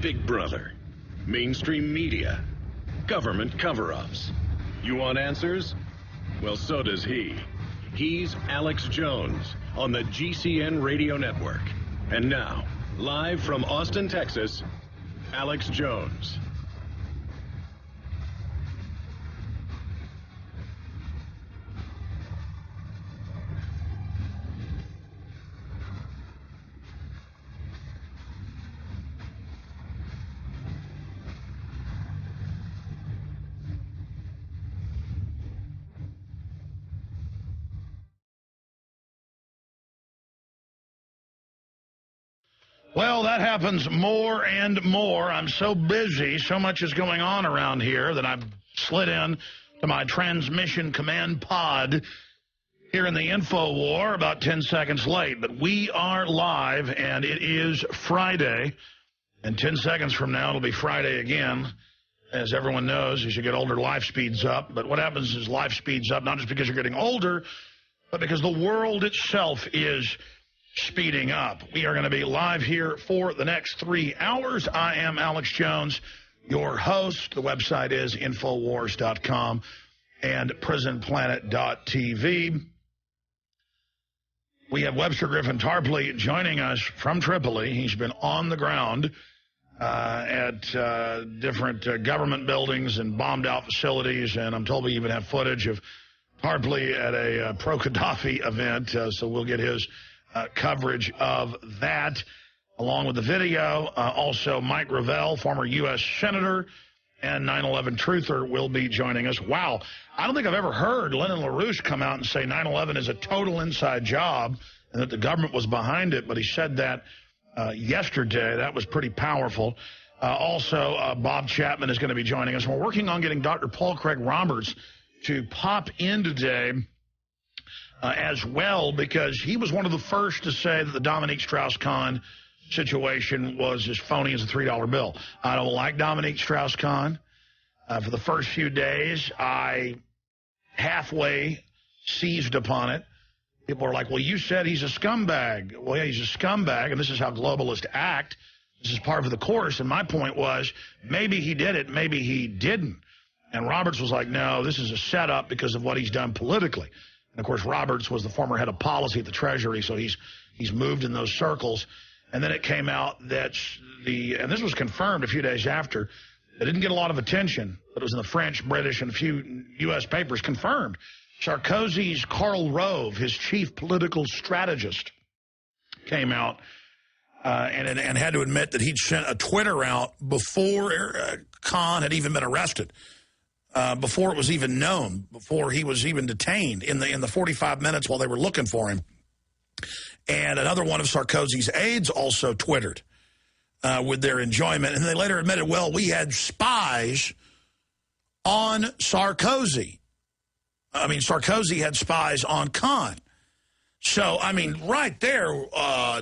Big Brother, mainstream media, government cover-ups. You want answers? Well, so does he. He's Alex Jones on the GCN Radio Network. And now, live from Austin, Texas, Alex Jones. Well, that happens more and more. I'm so busy, so much is going on around here that I've slid in to my transmission command pod here in the info war about 10 seconds late. But we are live, and it is Friday. And 10 seconds from now, it'll be Friday again. As everyone knows, as you get older, life speeds up. But what happens is life speeds up not just because you're getting older, but because the world itself is speeding up. We are going to be live here for the next 3 hours. I am Alex Jones, your host. The website is Infowars.com and prisonplanet.tv. We have Webster Tarpley joining us from Tripoli. He's been on the ground at different government buildings and bombed out facilities, and I'm told we even have footage of Tarpley at a pro-Gaddafi event, so we'll get his coverage of that, along with the video. Also, Mike Gravel, former U.S. Senator and 9/11 truther, will be joining us. Wow. I don't think I've ever heard Lyndon LaRouche come out and say 9/11 is a total inside job and that the government was behind it, but he said that yesterday. That was pretty powerful. Also, Bob Chapman is going to be joining us. We're working on getting Dr. Paul Craig Roberts to pop in today as well, because he was one of the first to say that the Dominique Strauss-Kahn situation was as phony as a $3 bill. I don't like Dominique Strauss-Kahn. For the first few days, I halfway seized upon it. People are like, well, you said he's a scumbag. Well, yeah, he's a scumbag, and this is how globalists act. This is part of the course, and my point was maybe he did it, maybe he didn't. And Roberts was like, no, this is a setup because of what he's done politically. And, of course, Roberts was the former head of policy at the Treasury, so he's moved in those circles. And then it came out that and this was confirmed a few days after, it didn't get a lot of attention, but it was in the French, British, and a few U.S. papers confirmed. Sarkozy's Karl Rove, his chief political strategist, came out and had to admit that he'd sent a Twitter out before Khan had even been arrested. Before it was even known, before he was even detained in the 45 minutes while they were looking for him. And another one of Sarkozy's aides also Twittered with their enjoyment. And they later admitted, well, we had spies on Sarkozy. I mean, Sarkozy had spies on Khan. So, I mean, right there,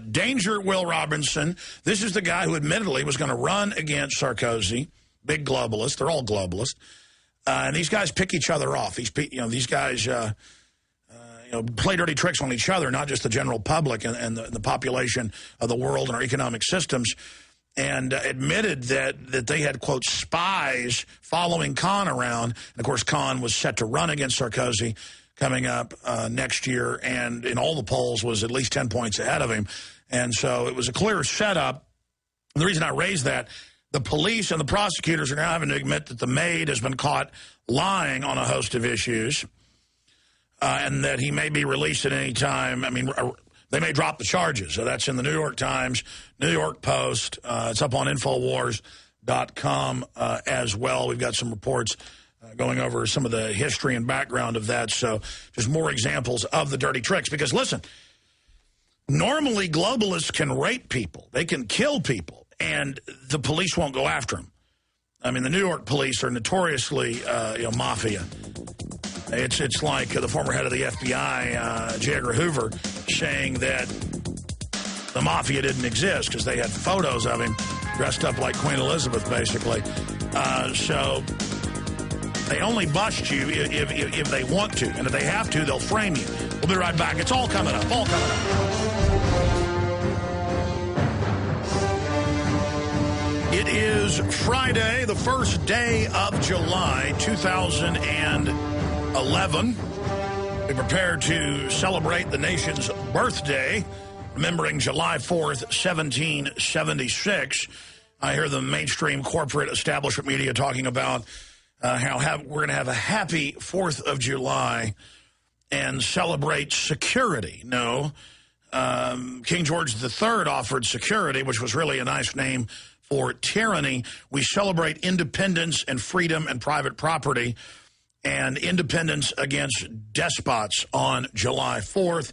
danger Will Robinson. This is the guy who admittedly was going to run against Sarkozy, big globalist. They're all globalists. And these guys pick each other off. These guys, play dirty tricks on each other, not just the general public and the population of the world and our economic systems. And admitted that they had, quote, spies following Khan around. And, of course, Khan was set to run against Sarkozy coming up next year, and in all the polls was at least 10 points ahead of him. And so it was a clear setup. And the reason I raised that, the police and the prosecutors are now having to admit that the maid has been caught lying on a host of issues and that he may be released at any time. I mean, they may drop the charges. So that's in the New York Times, New York Post. It's up on Infowars.com as well. We've got some reports going over some of the history and background of that. So just more examples of the dirty tricks. Because, listen, normally globalists can rape people. They can kill people. And the police won't go after them. I mean, the New York police are notoriously, mafia. It's like the former head of the FBI, J. Edgar Hoover, saying that the mafia didn't exist because they had photos of him dressed up like Queen Elizabeth, basically. So they only bust you if they want to. And if they have to, they'll frame you. We'll be right back. It's all coming up. All coming up. It is Friday, the first day of July, 2011. We prepare to celebrate the nation's birthday, remembering July 4th, 1776. I hear the mainstream corporate establishment media talking about how we're going to have a happy 4th of July and celebrate security. No, King George III offered security, which was really a nice name for tyranny. We celebrate independence and freedom and private property and independence against despots on July 4th.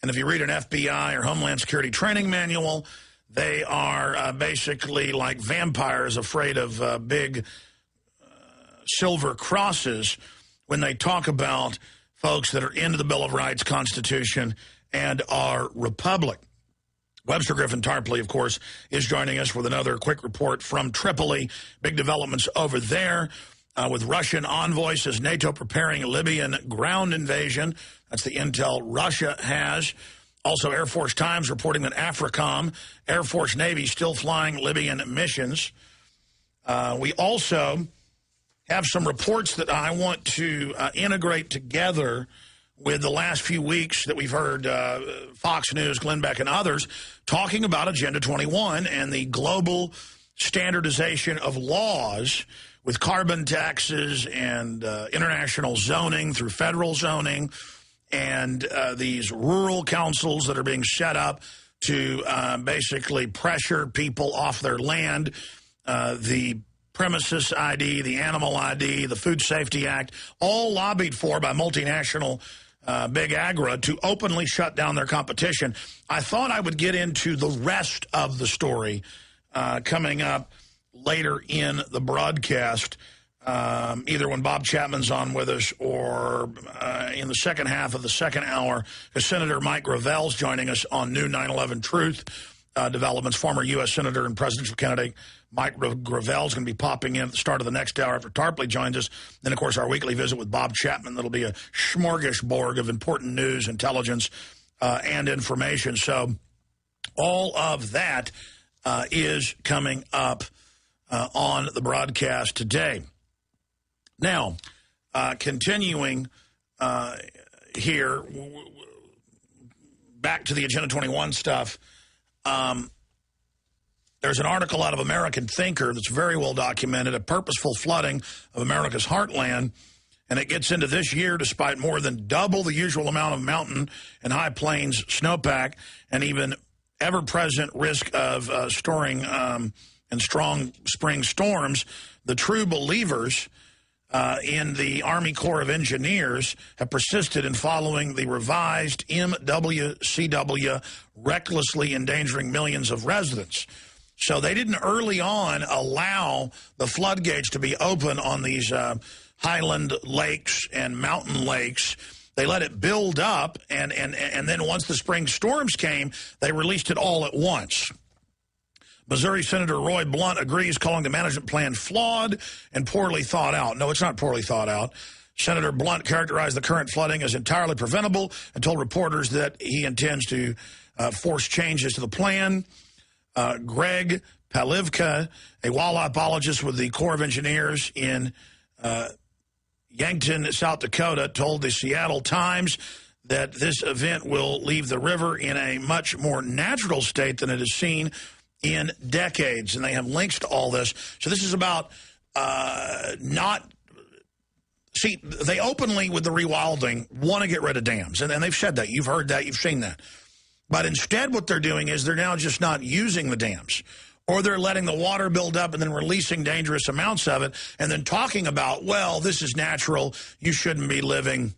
And if you read an FBI or Homeland Security training manual, they are basically like vampires afraid of big silver crosses when they talk about folks that are into the Bill of Rights, Constitution, and our republic. Webster Tarpley, of course, is joining us with another quick report from Tripoli. Big developments over there with Russian envoys as NATO preparing a Libyan ground invasion. That's the intel Russia has. Also, Air Force Times reporting that AFRICOM, Air Force Navy, still flying Libyan missions. We also have some reports that I want to integrate together with the last few weeks that we've heard Fox News, Glenn Beck, and others talking about Agenda 21 and the global standardization of laws with carbon taxes and international zoning through federal zoning and these rural councils that are being set up to basically pressure people off their land, the premises ID, the animal ID, the Food Safety Act, all lobbied for by multinational Big Agra to openly shut down their competition. I thought I would get into the rest of the story coming up later in the broadcast, either when Bob Chapman's on with us or in the second half of the second hour, because Senator Mike Gravel's joining us on new 9/11 Truth developments. Former U.S. Senator and presidential candidate Mike Gravel's going to be popping in at the start of the next hour after Tarpley joins us. Then, of course, our weekly visit with Bob Chapman. That'll be a smorgasbord of important news, intelligence, and information. So all of that is coming up on the broadcast today. Now, continuing here, back to the Agenda 21 stuff, there's an article out of American Thinker that's very well documented, a purposeful flooding of America's heartland, and it gets into this year despite more than double the usual amount of mountain and high plains snowpack and even ever-present risk of storing and strong spring storms. The true believers in the Army Corps of Engineers have persisted in following the revised MWCW, recklessly endangering millions of residents. So they didn't early on allow the floodgates to be open on these highland lakes and mountain lakes. They let it build up, and then once the spring storms came, they released it all at once. Missouri Senator Roy Blunt agrees, calling the management plan flawed and poorly thought out. No, it's not poorly thought out. Senator Blunt characterized the current flooding as entirely preventable and told reporters that he intends to force changes to the plan. Greg Palivka, a wildlife biologist with the Corps of Engineers in Yankton, South Dakota, told the Seattle Times that this event will leave the river in a much more natural state than it has seen in decades. And they have links to all this. So this is about see, they openly, with the rewilding, want to get rid of dams. And they've said that. You've heard that. You've seen that. But instead what they're doing is they're now just not using the dams. Or they're letting the water build up and then releasing dangerous amounts of it and then talking about, well, this is natural. You shouldn't be living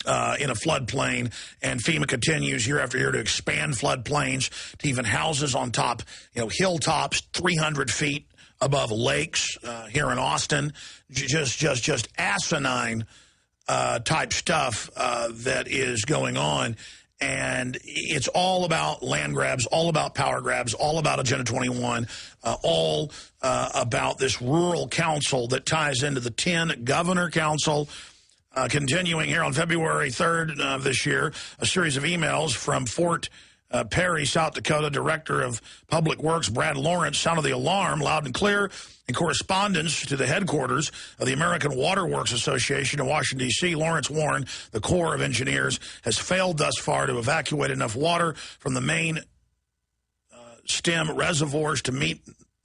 in a floodplain. And FEMA continues year after year to expand floodplains to even houses on top, hilltops 300 feet above lakes here in Austin. Just asinine type stuff that is going on. And it's all about land grabs, all about power grabs, all about Agenda 21, all about this rural council that ties into the 10 governor council. Continuing here on February 3rd of this year, a series of emails from Fort Perry, South Dakota, Director of Public Works Brad Lawrence sounded the alarm loud and clear in correspondence to the headquarters of the American Water Works Association in Washington, D.C. Lawrence warned the Corps of Engineers has failed thus far to evacuate enough water from the main stem reservoirs to meet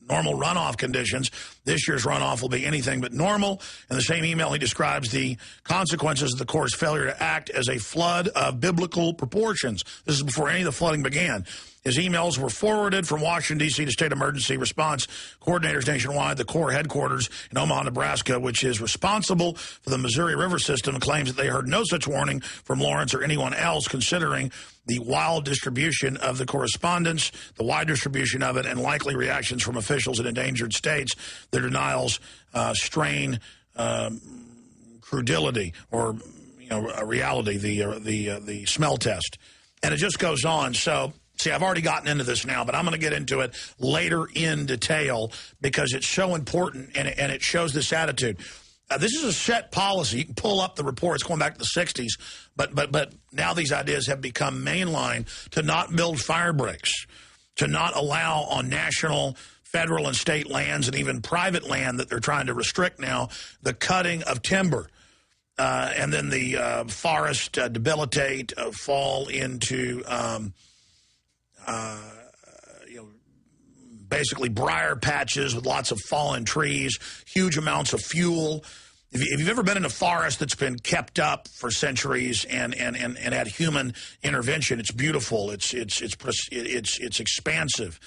normal runoff conditions. This year's runoff will be anything but normal. In the same email, he describes the consequences of the Corps' failure to act as a flood of biblical proportions. This is before any of the flooding began. His emails were forwarded from Washington, D.C. to state emergency response coordinators nationwide. The Corps headquarters in Omaha, Nebraska, which is responsible for the Missouri River system, claims that they heard no such warning from Lawrence or anyone else, considering the wild distribution of the correspondence, the wide distribution of it, and likely reactions from officials in endangered states. Their denials strain credulity or reality, the smell test. And it just goes on. So, see, I've already gotten into this now, but I'm going to get into it later in detail because it's so important and it shows this attitude. This is a set policy. You can pull up the reports going back to the 60s, but now these ideas have become mainline to not build fire breaks, to not allow on national, federal, and state lands and even private land that they're trying to restrict now the cutting of timber. And then the forest debilitate, fall into basically briar patches with lots of fallen trees, huge amounts of fuel. If you've ever been in a forest that's been kept up for centuries and had human intervention, it's beautiful. It's expansive.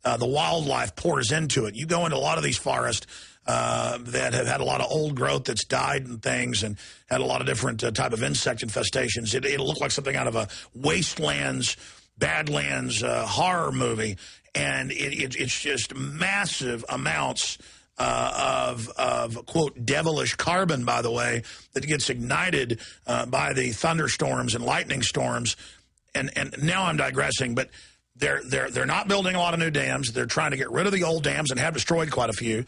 The wildlife pours into it. You go into a lot of these forests that have had a lot of old growth that's died and things and had a lot of different type of insect infestations. It'll look like something out of a Wastelands, Badlands horror movie, and it's just massive amounts of quote, devilish carbon, by the way, that gets ignited by the thunderstorms and lightning storms. And now I'm digressing, but they're not building a lot of new dams. They're trying to get rid of the old dams and have destroyed quite a few.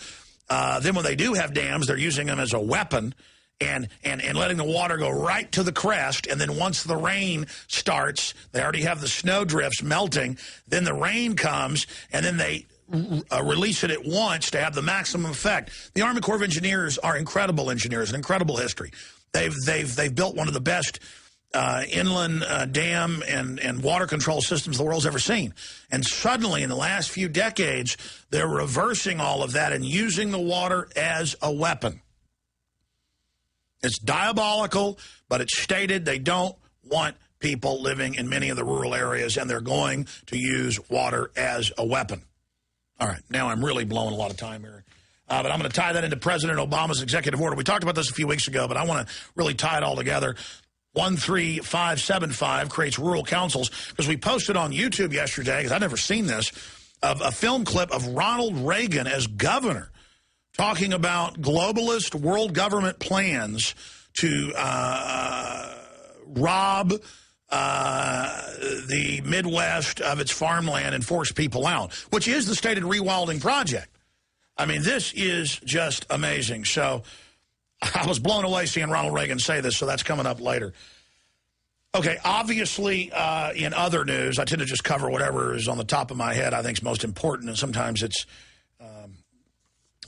Then when they do have dams, they're using them as a weapon and letting the water go right to the crest. And then once the rain starts, they already have the snow drifts melting. Then the rain comes, and then they release it at once to have the maximum effect. The Army Corps of Engineers are incredible engineers, an incredible history. They've built one of the best inland dam and water control systems the world's ever seen. And suddenly, in the last few decades, they're reversing all of that and using the water as a weapon. It's diabolical, but it's stated they don't want people living in many of the rural areas, and they're going to use water as a weapon. All right, now I'm really blowing a lot of time here. But I'm going to tie that into President Obama's executive order. We talked about this a few weeks ago, but I want to really tie it all together. 13575 creates rural councils, because we posted on YouTube yesterday, because I'd never seen this, of a film clip of Ronald Reagan as governor talking about globalist world government plans to rob the Midwest of its farmland and force people out, which is the stated rewilding project. I mean, this is just amazing. So I was blown away seeing Ronald Reagan say this, so that's coming up later. Okay, obviously, in other news, I tend to just cover whatever is on the top of my head I think is most important, and sometimes it's,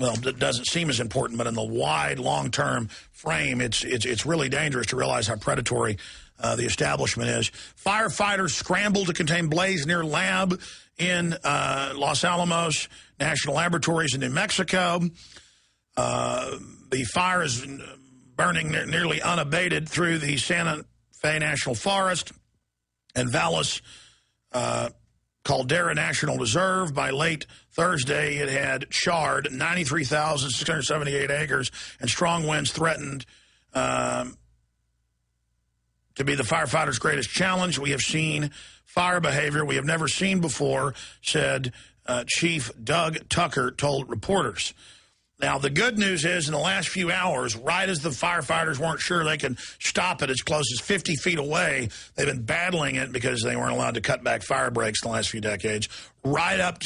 it doesn't seem as important, but in the wide, long-term frame, it's really dangerous to realize how predatory the establishment is. Firefighters scramble to contain blaze near lab in Los Alamos National Laboratories in New Mexico. The fire is burning nearly unabated through the Santa Fe National Forest and Valles Caldera National Reserve. By late Thursday, it had charred 93,678 acres, and strong winds threatened to be the firefighters' greatest challenge. We have seen fire behavior we have never seen before, said Chief Doug Tucker told reporters. Now, the good news is, in the last few hours, right as the firefighters weren't sure they can stop it as close as 50 feet away, they've been battling it because they weren't allowed to cut back fire breaks in the last few decades, right up